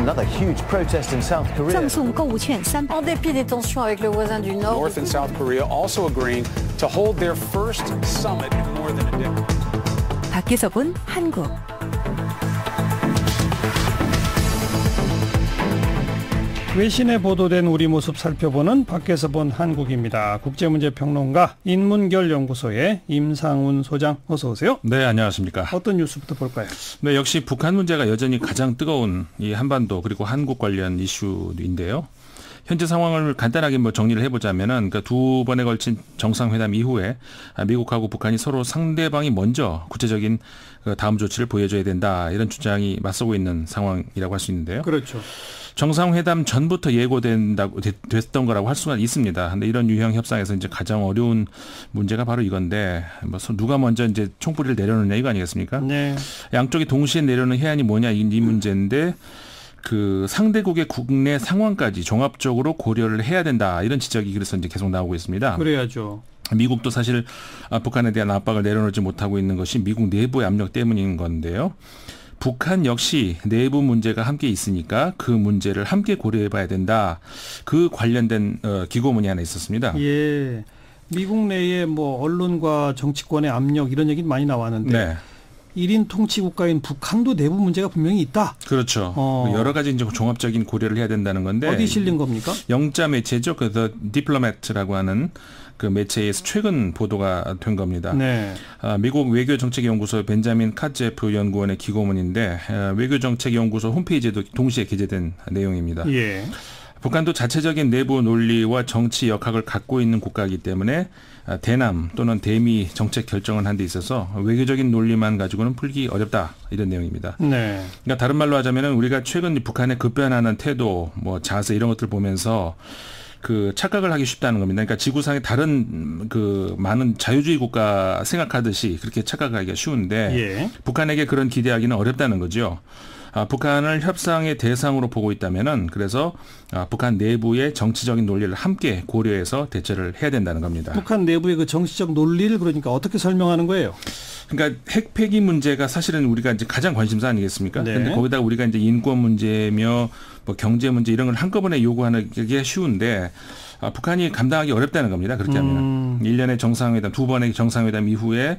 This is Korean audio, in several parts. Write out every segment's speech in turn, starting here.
Another huge protest in South Korea. 赠送购物券300. En dépit des tensions avec le voisin du Nord. North and South Korea also agreeing to hold their first summit in more than a decade. 밖에서 본 한국. 외신에 보도된 우리 모습 살펴보는 밖에서 본 한국입니다. 국제문제평론가 인문결연구소의 임상훈 소장 어서 오세요. 네, 안녕하십니까. 어떤 뉴스부터 볼까요? 네, 역시 북한 문제가 여전히 가장 뜨거운 이 한반도 그리고 한국 관련 이슈인데요. 현재 상황을 간단하게 정리를 해보자면은 그러니까 두 번에 걸친 정상회담 이후에 미국하고 북한이 서로 상대방이 먼저 구체적인 다음 조치를 보여줘야 된다 이런 주장이 맞서고 있는 상황이라고 할 수 있는데요. 그렇죠. 정상회담 전부터 됐던 거라고 할 수가 있습니다. 근데 이런 유형 협상에서 이제 가장 어려운 문제가 바로 이건데, 누가 먼저 이제 총불이를 내려놓느냐 이거 아니겠습니까? 네. 양쪽이 동시에 내려놓는 해안이 뭐냐 이 문제인데, 그 상대국의 국내 상황까지 종합적으로 고려를 해야 된다 이런 지적이 그래서 이제 계속 나오고 있습니다. 그래야죠. 미국도 사실 북한에 대한 압박을 내려놓지 못하고 있는 것이 미국 내부의 압력 때문인 건데요. 북한 역시 내부 문제가 함께 있으니까 그 문제를 함께 고려해봐야 된다. 그 관련된 기고문이 하나 있었습니다. 예, 미국 내에 뭐 언론과 정치권의 압력 이런 얘기 많이 나왔는데 네. 1인 통치 국가인 북한도 내부 문제가 분명히 있다. 그렇죠. 여러 가지 이제 종합적인 고려를 해야 된다는 건데 어디 실린 겁니까? 영자 매체죠. 그 The Diplomat라고 하는 그 매체에서 최근 보도가 된 겁니다. 네. 미국 외교정책연구소 벤자민 카제프 연구원의 기고문인데 외교정책연구소 홈페이지에도 동시에 게재된 내용입니다. 예. 북한도 자체적인 내부 논리와 정치 역학을 갖고 있는 국가이기 때문에 대남 또는 대미 정책 결정을 한 데 있어서 외교적인 논리만 가지고는 풀기 어렵다 이런 내용입니다. 네. 그러니까 다른 말로 하자면은 우리가 최근 북한의 급변하는 태도, 뭐 자세 이런 것들 보면서 그 착각을 하기 쉽다는 겁니다. 그러니까 지구상의 다른 그 많은 자유주의 국가 생각하듯이 그렇게 착각하기가 쉬운데 예. 북한에게 그런 기대하기는 어렵다는 거죠. 북한을 협상의 대상으로 보고 있다면은 그래서 북한 내부의 정치적인 논리를 함께 고려해서 대처를 해야 된다는 겁니다. 북한 내부의 그 정치적 논리를 그러니까 어떻게 설명하는 거예요? 그러니까 핵폐기 문제가 사실은 우리가 이제 가장 관심사 아니겠습니까? 그런데 네. 거기다가 우리가 이제 인권 문제며 뭐 경제 문제 이런 걸 한꺼번에 요구하는 게 쉬운데 북한이 감당하기 어렵다는 겁니다. 그렇게 하면 1년의 정상회담, 2번의 정상회담 이후에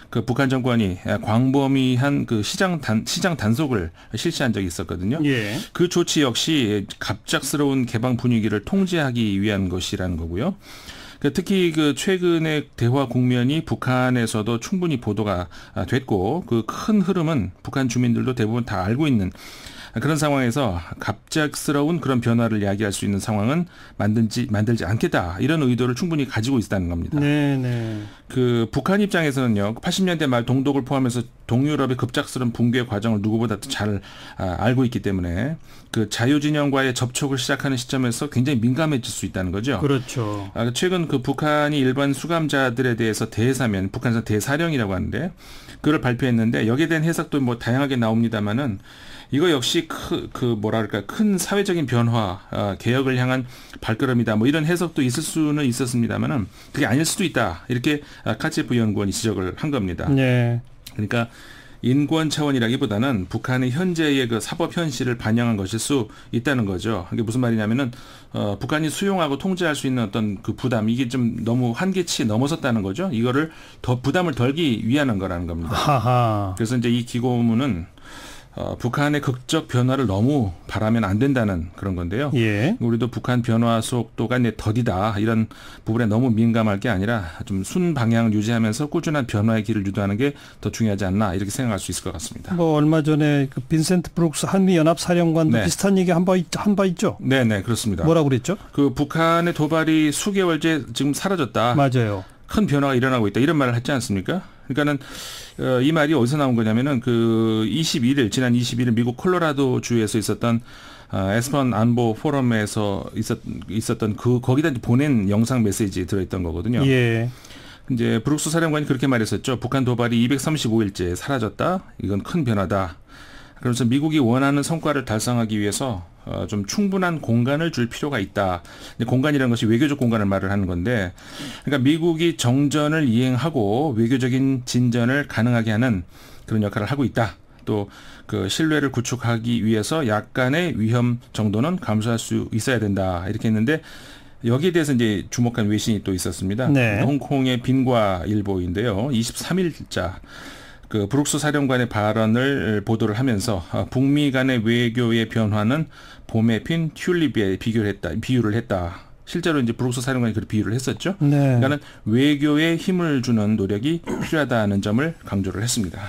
그 북한 정권이 광범위한 그 시장 단속을 실시한 적이 있었거든요. 예. 그 조치 역시 갑작스러운 개방 분위기를 통제하기 위한 것이라는 거고요. 특히 그 최근의 대화 국면이 북한에서도 충분히 보도가 됐고 그 큰 흐름은 북한 주민들도 대부분 다 알고 있는 그런 상황에서 갑작스러운 그런 변화를 야기할 수 있는 상황은 만들지 않겠다 이런 의도를 충분히 가지고 있다는 겁니다. 네네. 그 북한 입장에서는요 80년대 말 동독을 포함해서 동유럽의 급작스러운 붕괴 과정을 누구보다도 잘 알고 있기 때문에 그 자유진영과의 접촉을 시작하는 시점에서 굉장히 민감해질 수 있다는 거죠. 그렇죠. 최근 그 북한이 일반 수감자들에 대해서 대사면 북한에서 대사령이라고 하는데 그걸 발표했는데 여기에 대한 해석도 뭐 다양하게 나옵니다만은. 이거 역시 큰 사회적인 변화, 개혁을 향한 발걸음이다. 뭐 이런 해석도 있을 수는 있었습니다만은 그게 아닐 수도 있다. 이렇게 카체프 연구원이 지적을 한 겁니다. 네. 그러니까 인권 차원이라기보다는 북한의 현재의 그 사법 현실을 반영한 것일 수 있다는 거죠. 이게 무슨 말이냐면은 북한이 수용하고 통제할 수 있는 어떤 그 부담 이게 좀 너무 한계치 넘어섰다는 거죠. 이거를 더 부담을 덜기 위한 거라는 겁니다. 하하. 그래서 이제 이 기고문은 북한의 극적 변화를 너무 바라면 안 된다는 그런 건데요. 예. 우리도 북한 변화 속도가 더디다 이런 부분에 너무 민감할 게 아니라 좀 순 방향을 유지하면서 꾸준한 변화의 길을 유도하는 게 더 중요하지 않나 이렇게 생각할 수 있을 것 같습니다. 뭐 얼마 전에 그 빈센트 브룩스 한미연합사령관도 네. 비슷한 얘기 한 바 있죠? 네네 그렇습니다. 뭐라고 그랬죠? 그 북한의 도발이 수개월째 지금 사라졌다. 맞아요. 큰 변화가 일어나고 있다 이런 말을 했지 않습니까? 그러니까는 이 말이 어디서 나온 거냐면은 그 지난 21일 미국 콜로라도 주에서 있었던 에스펀 안보 포럼에서 있었던 거기다 보낸 영상 메시지에 들어있던 거거든요. 예. 이제 브룩스 사령관이 그렇게 말했었죠. 북한 도발이 235일째 사라졌다. 이건 큰 변화다. 그래서 미국이 원하는 성과를 달성하기 위해서 좀 충분한 공간을 줄 필요가 있다. 공간이라는 것이 외교적 공간을 말을 하는 건데, 그러니까 미국이 정전을 이행하고 외교적인 진전을 가능하게 하는 그런 역할을 하고 있다. 또 그 신뢰를 구축하기 위해서 약간의 위험 정도는 감수할 수 있어야 된다 이렇게 했는데 여기에 대해서 이제 주목한 외신이 또 있었습니다. 네. 홍콩의 빈과일보인데요. 23일자 그 브룩스 사령관의 발언을 보도를 하면서 북미 간의 외교의 변화는 봄에 핀 튤립에 비유를 했다. 실제로 이제 브룩스 사령관이 그렇게 비유를 했었죠. 네. 그러니까는 외교에 힘을 주는 노력이 필요하다는 점을 강조를 했습니다.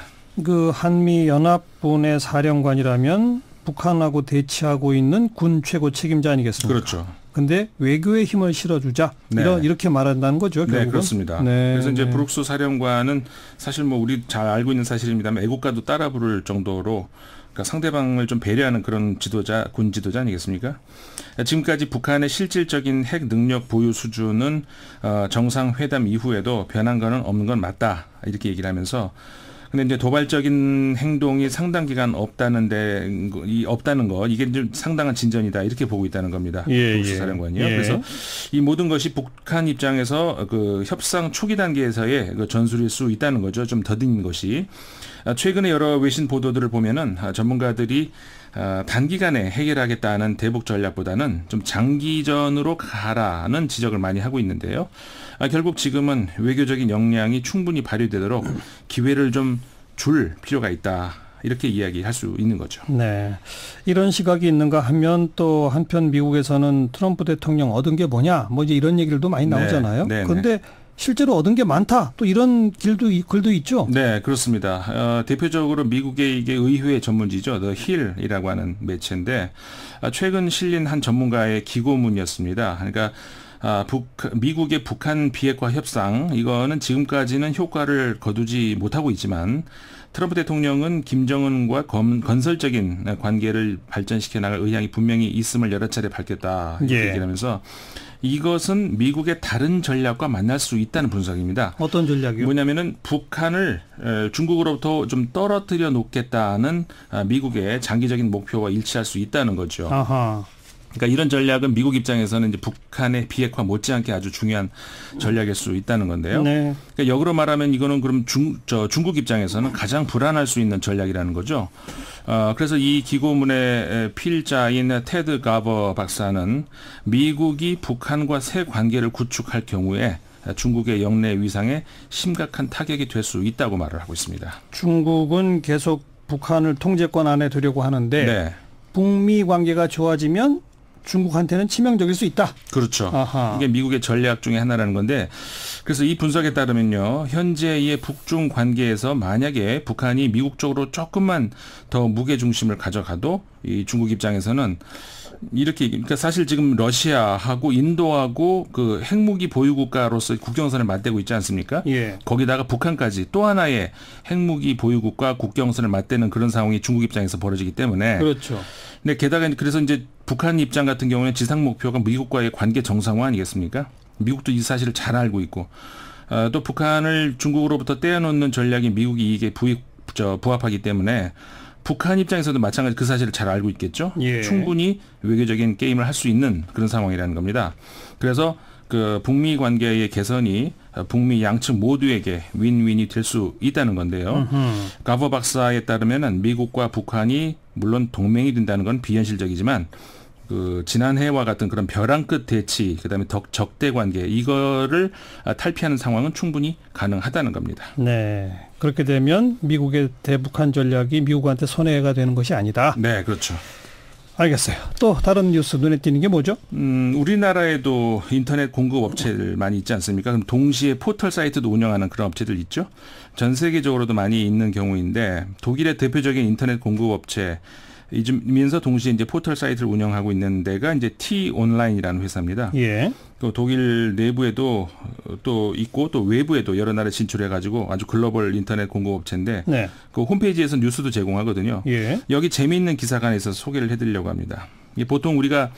그 한미 연합군의 사령관이라면 북한하고 대치하고 있는 군 최고 책임자 아니겠습니까? 그렇죠. 근데 외교에 힘을 실어주자 네. 이렇게 말한다는 거죠. 결국은. 네, 그렇습니다. 네, 그래서 이제 네. 브룩스 사령관은 사실 뭐 우리 잘 알고 있는 사실입니다만 애국가도 따라 부를 정도로 그러니까 상대방을 좀 배려하는 그런 군 지도자 아니겠습니까? 지금까지 북한의 실질적인 핵 능력 보유 수준은 정상회담 이후에도 변한 거는 없는 건 맞다 이렇게 얘기를 하면서. 근데 이제 도발적인 행동이 상당 기간 없다는 거 이게 좀 상당한 진전이다 이렇게 보고 있다는 겁니다. 브룩스 사령관이요. 예. 그래서 이 모든 것이 북한 입장에서 그 협상 초기 단계에서의 그 전술일 수 있다는 거죠. 좀 더딘 것이. 최근에 여러 외신 보도들을 보면은 전문가들이 단기간에 해결하겠다는 대북 전략보다는 좀 장기전으로 가라는 지적을 많이 하고 있는데요. 결국 지금은 외교적인 역량이 충분히 발휘되도록 기회를 좀 줄 필요가 있다. 이렇게 이야기할 수 있는 거죠. 네, 이런 시각이 있는가 하면 또 한편 미국에서는 트럼프 대통령 얻은 게 뭐냐 뭐 이제 이런 얘기들도 많이 나오잖아요. 네, 그런데 실제로 얻은 게 많다. 또 이런 글도 있죠. 네, 그렇습니다. 대표적으로 미국의 이게 의회 전문지죠. The Hill이라고 하는 매체인데 최근 실린 한 전문가의 기고문이었습니다. 그러니까 미국의 북한 비핵화 협상 이거는 지금까지는 효과를 거두지 못하고 있지만 트럼프 대통령은 김정은과 건설적인 관계를 발전시켜 나갈 의향이 분명히 있음을 여러 차례 밝혔다 이렇게 얘기하면서 이것은 미국의 다른 전략과 만날 수 있다는 분석입니다. 어떤 전략이요? 뭐냐면은 북한을 중국으로부터 좀 떨어뜨려 놓겠다는 미국의 장기적인 목표와 일치할 수 있다는 거죠. 아하. 그러니까 이런 전략은 미국 입장에서는 이제 북한의 비핵화 못지않게 아주 중요한 전략일 수 있다는 건데요. 네. 그러니까 역으로 말하면 이거는 그럼 중국 입장에서는 가장 불안할 수 있는 전략이라는 거죠. 그래서 이 기고문의 필자인 테드 가버 박사는 미국이 북한과 새 관계를 구축할 경우에 중국의 영내 위상에 심각한 타격이 될 수 있다고 말을 하고 있습니다. 중국은 계속 북한을 통제권 안에 두려고 하는데 네. 북미 관계가 좋아지면 중국한테는 치명적일 수 있다. 그렇죠. 아하. 이게 미국의 전략 중에 하나라는 건데 그래서 이 분석에 따르면요. 현재의 북중 관계에서 만약에 북한이 미국 쪽으로 조금만 더 무게중심을 가져가도 이 중국 입장에서는 이렇게 그러니까 사실 지금 러시아하고 인도하고 그 핵무기 보유국가로서 국경선을 맞대고 있지 않습니까? 예. 거기다가 북한까지 또 하나의 핵무기 보유국과 국경선을 맞대는 그런 상황이 중국 입장에서 벌어지기 때문에 그렇죠. 근데 게다가 그래서 이제 북한 입장 같은 경우는 지상 목표가 미국과의 관계 정상화 아니겠습니까? 미국도 이 사실을 잘 알고 있고 또 북한을 중국으로부터 떼어놓는 전략이 미국이 이게 부합하기 때문에 북한 입장에서도 마찬가지 그 사실을 잘 알고 있겠죠. 예. 충분히 외교적인 게임을 할 수 있는 그런 상황이라는 겁니다. 그래서 그 북미 관계의 개선이 북미 양측 모두에게 윈윈이 될 수 있다는 건데요. 가버 박사에 따르면 미국과 북한이 물론 동맹이 된다는 건 비현실적이지만 그 지난해와 같은 그런 벼랑 끝 대치, 그다음에 적대 관계 이거를 탈피하는 상황은 충분히 가능하다는 겁니다. 네. 그렇게 되면 미국의 대북한 전략이 미국한테 손해가 되는 것이 아니다. 네, 그렇죠. 알겠어요. 또 다른 뉴스 눈에 띄는 게 뭐죠? 우리나라에도 인터넷 공급 업체들 많이 있지 않습니까? 그럼 동시에 포털 사이트도 운영하는 그런 업체들 있죠. 전 세계적으로도 많이 있는 경우인데 독일의 대표적인 인터넷 공급 업체 이면서 동시에 이제 포털 사이트를 운영하고 있는 데가 이제 T-온라인이라는 회사입니다. 예. 또 독일 내부에도 또 있고 또 외부에도 여러 나라에 진출해가지고 아주 글로벌 인터넷 공급업체인데 네. 그 홈페이지에서 뉴스도 제공하거든요. 예. 여기 재미있는 기사가 하나 있어서 소개를 해드리려고 합니다. 보통 우리가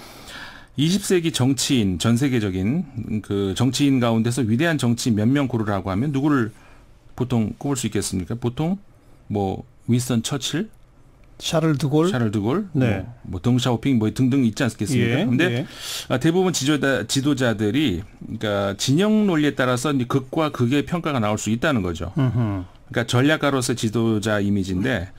20세기 정치인 전 세계적인 그 정치인 가운데서 위대한 정치인 몇 명 고르라고 하면 누구를 보통 꼽을 수 있겠습니까? 보통 뭐 윈스턴 처칠, 샤를 드골, 네. 뭐 덩샤오핑 뭐 등등 있지 않겠습니까? 그런데 대부분 지도자들이 그러니까 진영 논리에 따라서 극과 극의 평가가 나올 수 있다는 거죠. 그러니까 전략가로서의 지도자 이미지인데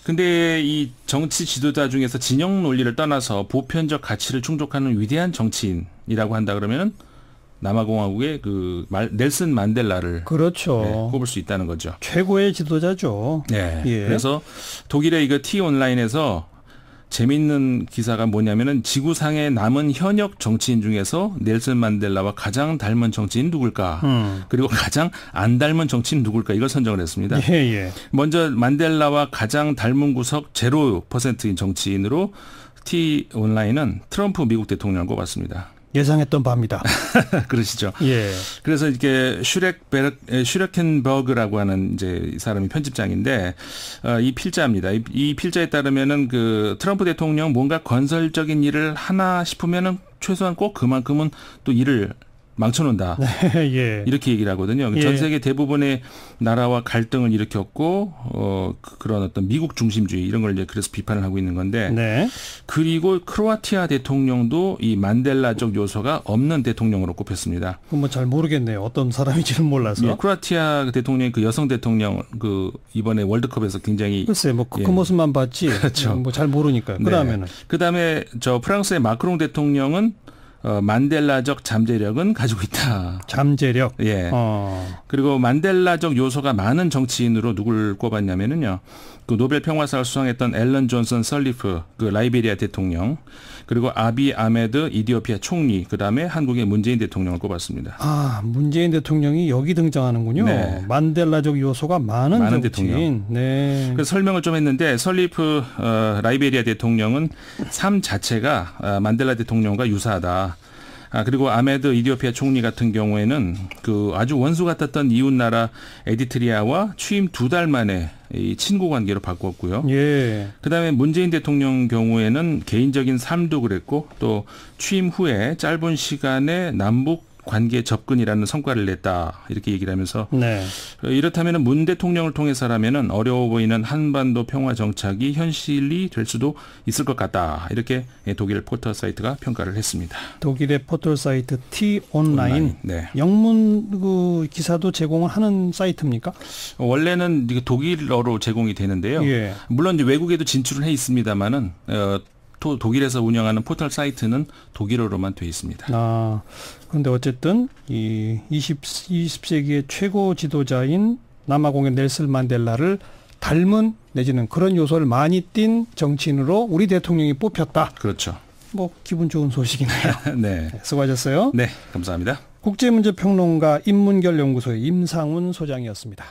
근데 이 정치 지도자 중에서 진영 논리를 떠나서 보편적 가치를 충족하는 위대한 정치인이라고 한다 그러면은 남아공화국의 넬슨 만델라를 그렇죠. 네, 꼽을 수 있다는 거죠. 최고의 지도자죠. 네. 예. 그래서 독일의 이거 T 온라인에서 재미있는 기사가 뭐냐면은 지구상에 남은 현역 정치인 중에서 넬슨 만델라와 가장 닮은 정치인 누굴까? 그리고 가장 안 닮은 정치인 누굴까? 이걸 선정을 했습니다. 예, 예. 먼저 만델라와 가장 닮은 구석 0%인 정치인으로 T 온라인은 트럼프 미국 대통령을 꼽았습니다. 예상했던 바입니다. 그러시죠. 예. 그래서 이렇게 슈레켄버그라고 하는 이제 이 사람이 편집장인데 이 필자입니다. 이 필자에 따르면은 트럼프 대통령 뭔가 건설적인 일을 하나 싶으면은 최소한 꼭 그만큼은 또 일을 망쳐놓는다. 예. 이렇게 얘기를 하거든요. 예. 전 세계 대부분의 나라와 갈등을 일으켰고 그런 어떤 미국 중심주의 이런 걸 이제 그래서 비판을 하고 있는 건데. 네. 그리고 크로아티아 대통령도 이 만델라적 요소가 없는 대통령으로 꼽혔습니다. 그건 뭐 잘 모르겠네요. 어떤 사람인지는 몰라서. 예, 크로아티아 대통령 여성 대통령 이번에 월드컵에서 굉장히 글쎄 그 모습만 봤지. 그렇죠. 뭐 잘 모르니까요. 그다음에는. 네. 그다음에 프랑스의 마크롱 대통령은 만델라적 잠재력은 가지고 있다. 잠재력. 예. 그리고 만델라적 요소가 많은 정치인으로 누굴 꼽았냐면은요. 노벨 평화상을 수상했던 앨런 존슨 설리프 라이베리아 대통령, 그리고 아비 아메드 이디오피아 총리, 그다음에 한국의 문재인 대통령을 꼽았습니다. 아, 문재인 대통령이 여기 등장하는군요. 네. 만델라적 요소가 많은 정치인. 대통령. 네. 그래서 설명을 좀 했는데 설리프 라이베리아 대통령은 삶 자체가 만델라 대통령과 유사하다. 그리고 아메드 이디오피아 총리 같은 경우에는 아주 원수 같았던 이웃 나라 에리트리아와 취임 2달 만에 이 친구 관계로 바꿨고요. 예. 그다음에 문재인 대통령 경우에는 개인적인 삶도 그랬고 또 취임 후에 짧은 시간에 남북 관계 접근이라는 성과를 냈다. 이렇게 얘기를 하면서 네. 이렇다면 문 대통령을 통해서라면 어려워 보이는 한반도 평화 정착이 현실이 될 수도 있을 것 같다. 이렇게 독일 포털 사이트가 평가를 했습니다. 독일의 포털 사이트 T 온라인. 네. 영문 기사도 제공을 하는 사이트입니까? 원래는 독일어로 제공이 되는데요. 예. 물론 이제 외국에도 진출을 해 있습니다만은 독일에서 운영하는 포털 사이트는 독일어로만 돼 있습니다. 그런데 어쨌든 이 20세기의 최고 지도자인 남아공의 넬슨 만델라를 닮은 내지는 그런 요소를 많이 띈 정치인으로 우리 대통령이 뽑혔다. 그렇죠. 뭐 기분 좋은 소식이네요. 네. 수고하셨어요. 네, 감사합니다. 국제문제평론가 인문결연구소의 임상훈 소장이었습니다.